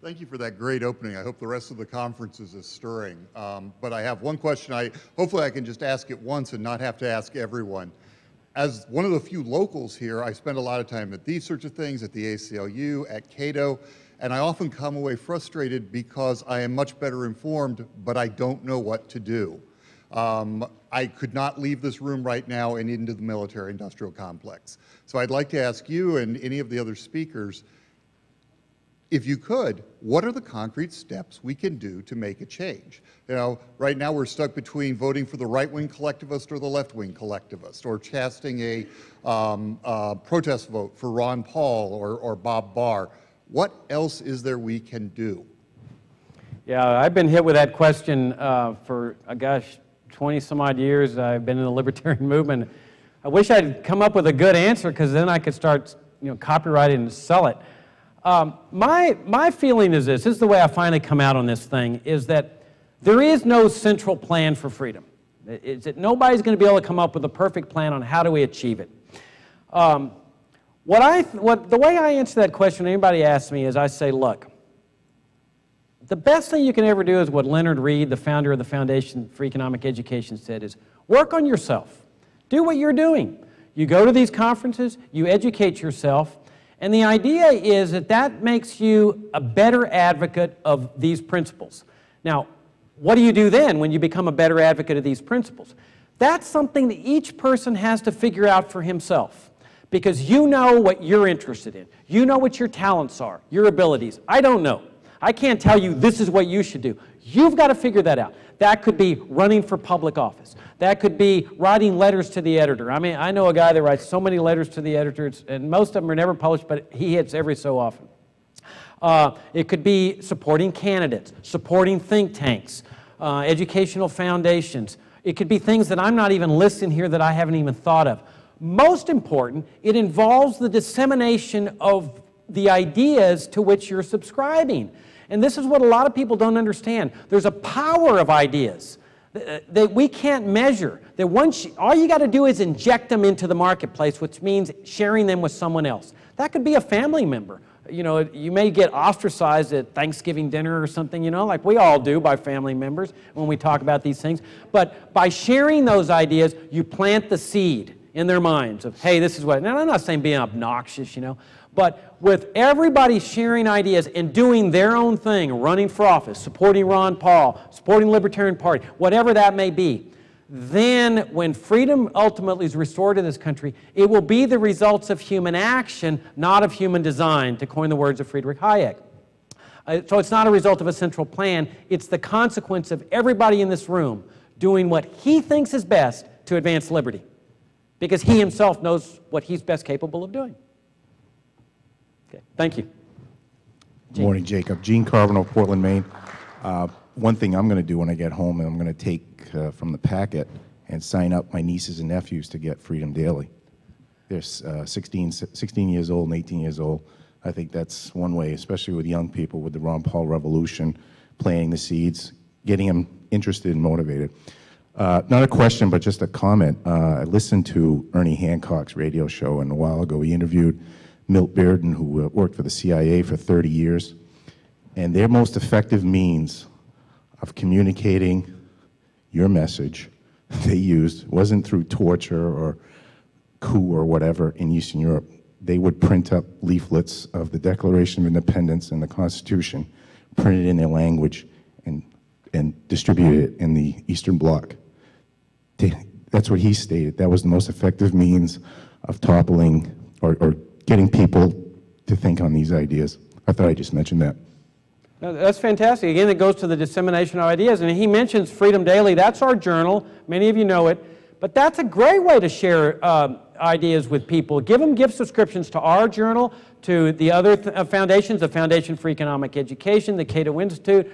Thank you for that great opening. I hope the rest of the conference is as stirring. But I have one question. Hopefully I can just ask it once and not have to ask everyone. As one of the few locals here, I spend a lot of time at these sorts of things, at the ACLU, at Cato, and I often come away frustrated because I am much better informed, but I don't know what to do. I could not leave this room right now and into the military-industrial complex. So I'd like to ask you and any of the other speakers, if you could, what are the concrete steps we can do to make a change? You know, right now we're stuck between voting for the right-wing collectivist or the left-wing collectivist, or casting a protest vote for Ron Paul or Bob Barr. What else is there we can do? Yeah, I've been hit with that question for, gosh, 20 some odd years. I've been in the libertarian movement. I wish I'd come up with a good answer, because then I could start, copyright it and sell it. My feeling is this is the way I finally come out on this thing, is that there is no central plan for freedom. It's that nobody's going to be able to come up with a perfect plan on how do we achieve it. The way I answer that question when anybody asks me is I say, look, the best thing you can ever do is what Leonard Read, the founder of the Foundation for Economic Education, said, is work on yourself. Do what you're doing. You go to these conferences, you educate yourself, and the idea is that that makes you a better advocate of these principles. Now, what do you do then when you become a better advocate of these principles? That's something that each person has to figure out for himself, because you know what you're interested in. You know what your talents are, your abilities. I don't know. I can't tell you this is what you should do. You've got to figure that out. That could be running for public office. That could be writing letters to the editor. I mean, I know a guy that writes so many letters to the editors, and most of them are never published, but he hits every so often. It could be supporting candidates, supporting think tanks, educational foundations. It could be things that I'm not even listing here that I haven't even thought of. Most important, it involves the dissemination of the ideas to which you're subscribing. And this is what a lot of people don't understand. There's a power of ideas that we can't measure. That all you got to do is inject them into the marketplace, which means sharing them with someone else. That could be a family member. You may get ostracized at Thanksgiving dinner or something, like we all do by family members when we talk about these things. But by sharing those ideas, you plant the seed in their minds of, hey, this is what, now I'm not saying being obnoxious, but with everybody sharing ideas and doing their own thing, running for office, supporting Ron Paul, supporting the Libertarian Party, whatever that may be, then when freedom ultimately is restored to this country, it will be the results of human action, not of human design, to coin the words of Friedrich Hayek. So it's not a result of a central plan, it's the consequence of everybody in this room doing what he thinks is best to advance liberty, because he himself knows what he's best capable of doing. Okay, thank you. Good morning, Jacob. Gene Carbonell, Portland, Maine. One thing I'm going to do when I get home, and I'm going to take from the packet and sign up my nieces and nephews to get Freedom Daily. They're 16 years old and 18 years old. I think that's one way, especially with young people, with the Ron Paul revolution, planting the seeds, getting them interested and motivated. Not a question, but just a comment. I listened to Ernie Hancock's radio show, and a while ago he interviewed Milt Bearden, who worked for the CIA for 30 years. And their most effective means of communicating your message they used wasn't through torture or coup or whatever in Eastern Europe. They would print up leaflets of the Declaration of Independence and the Constitution, print it in their language, and distribute it in the Eastern Bloc. That's what he stated. That was the most effective means of toppling or getting people to think on these ideas. I thought I'd just mention that. That's fantastic. Again, it goes to the dissemination of ideas. And he mentions Freedom Daily. That's our journal. Many of you know it. But that's a great way to share ideas with people. Give them gift subscriptions to our journal, to the other foundations, the Foundation for Economic Education, the Cato Institute,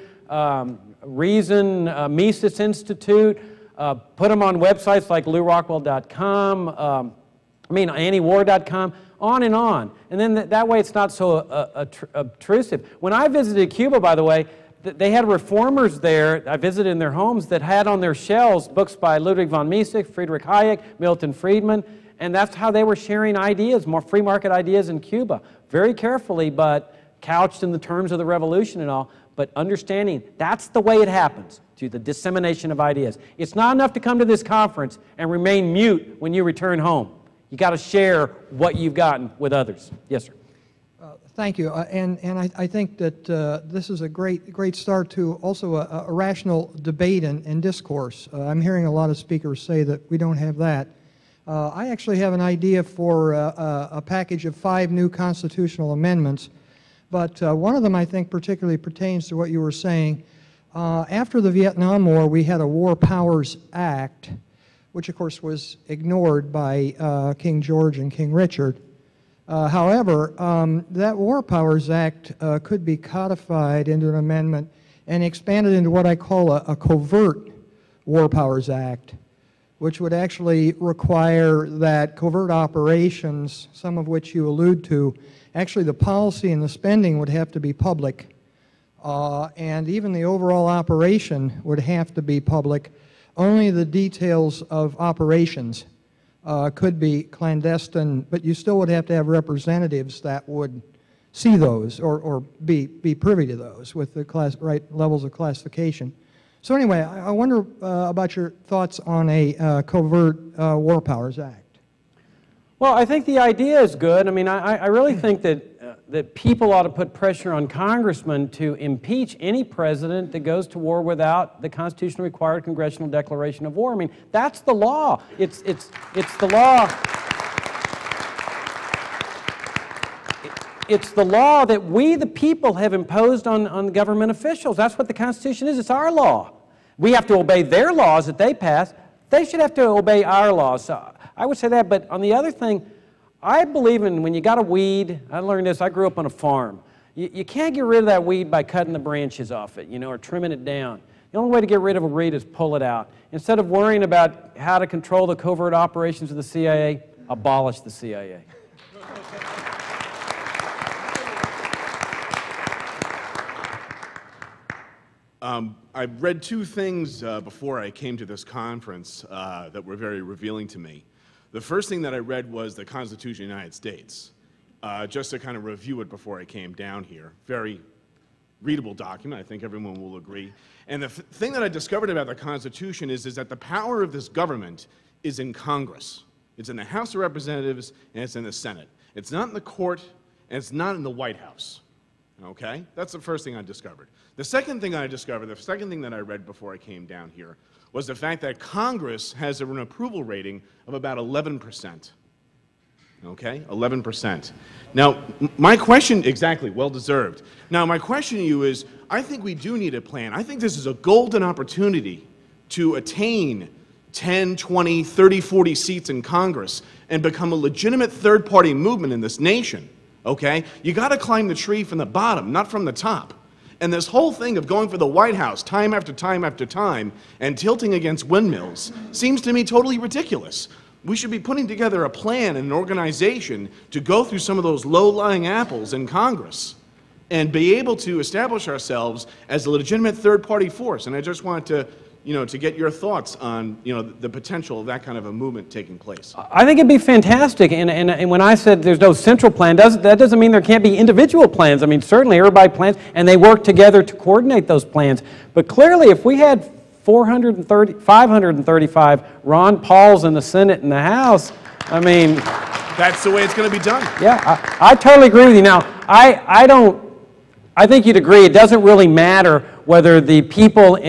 Reason, Mises Institute. Put them on websites like LouRockwell.com, AnnieWard.com, on and on. And then that way it's not so obtrusive. When I visited Cuba, by the way, they had reformers there, I visited in their homes, that had on their shelves books by Ludwig von Mises, Friedrich Hayek, Milton Friedman, and that's how they were sharing ideas, more free market ideas in Cuba. Very carefully, but couched in the terms of the revolution and all, but understanding that's the way it happens, through the dissemination of ideas. It's not enough to come to this conference and remain mute when you return home. You got to share what you've gotten with others. Yes, sir. Thank you, and I think that this is a great start to also a rational debate and discourse. I'm hearing a lot of speakers say that we don't have that. I actually have an idea for a package of 5 new constitutional amendments, but one of them I think particularly pertains to what you were saying. After the Vietnam War, we had a War Powers Act, which of course was ignored by King George and King Richard. However, that War Powers Act could be codified into an amendment and expanded into what I call a covert War Powers Act, which would actually require that covert operations, some of which you allude to, actually the policy and the spending would have to be public, and even the overall operation would have to be public. Only the details of operations could be clandestine, but you still would have to have representatives that would see those or be privy to those with the right levels of classification. So anyway, I wonder about your thoughts on a covert War Powers Act. Well, I think the idea is good. I mean, I really think that people ought to put pressure on congressmen to impeach any president that goes to war without the constitutionally required congressional declaration of war. I mean, that's the law. It's the law. It's the law that we, the people, have imposed on government officials. That's what the Constitution is. It's our law. We have to obey their laws that they pass. They should have to obey our laws. So I would say that. But on the other thing, I believe in when you got a weed, I learned this, I grew up on a farm. You can't get rid of that weed by cutting the branches off it, or trimming it down. The only way to get rid of a weed is pull it out. Instead of worrying about how to control the covert operations of the CIA, abolish the CIA. I read 2 things before I came to this conference that were very revealing to me. The first thing that I read was the Constitution of the United States, just to kind of review it before I came down here. Very readable document, I think everyone will agree. And the thing that I discovered about the Constitution is that the power of this government is in Congress. It's in the House of Representatives and it's in the Senate. It's not in the court and it's not in the White House. Okay? That's the first thing I discovered. The second thing I discovered, the second thing that I read before I came down here, was the fact that Congress has an approval rating of about 11%. Okay? 11%. Now, my question, exactly, well deserved. Now, my question to you is, I think we do need a plan. I think this is a golden opportunity to attain 10, 20, 30, 40 seats in Congress and become a legitimate third-party movement in this nation. Okay? You got to climb the tree from the bottom, not from the top. And this whole thing of going for the White House time after time after time and tilting against windmills seems to me totally ridiculous. We should be putting together a plan and an organization to go through some of those low-lying apples in Congress and be able to establish ourselves as a legitimate third-party force. And I just wanted to, to get your thoughts on, the potential of that kind of a movement taking place. I think it'd be fantastic. And when I said there's no central plan, that doesn't mean there can't be individual plans. I mean, certainly everybody plans, and they work together to coordinate those plans. But clearly, if we had 535 Ron Pauls in the Senate and the House, I mean... That's the way it's going to be done. Yeah, I totally agree with you. Now, I think you'd agree it doesn't really matter whether the people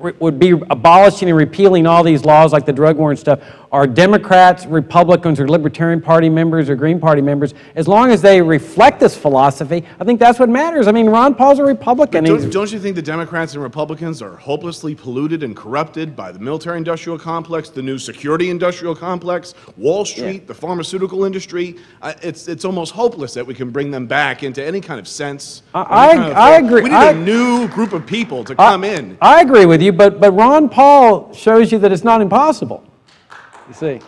would be abolishing and repealing all these laws like the drug war and stuff are Democrats, Republicans, or Libertarian Party members or Green Party members. As long as they reflect this philosophy, I think that's what matters. I mean, Ron Paul's a Republican. Don't you think the Democrats and Republicans are hopelessly polluted and corrupted by the military-industrial complex, the new security-industrial complex, Wall Street, the pharmaceutical industry? It's almost hopeless that we can bring them back into any kind of sense. I agree. We need a new group of people to come in. I agree with you, but Ron Paul shows you that it's not impossible. You see.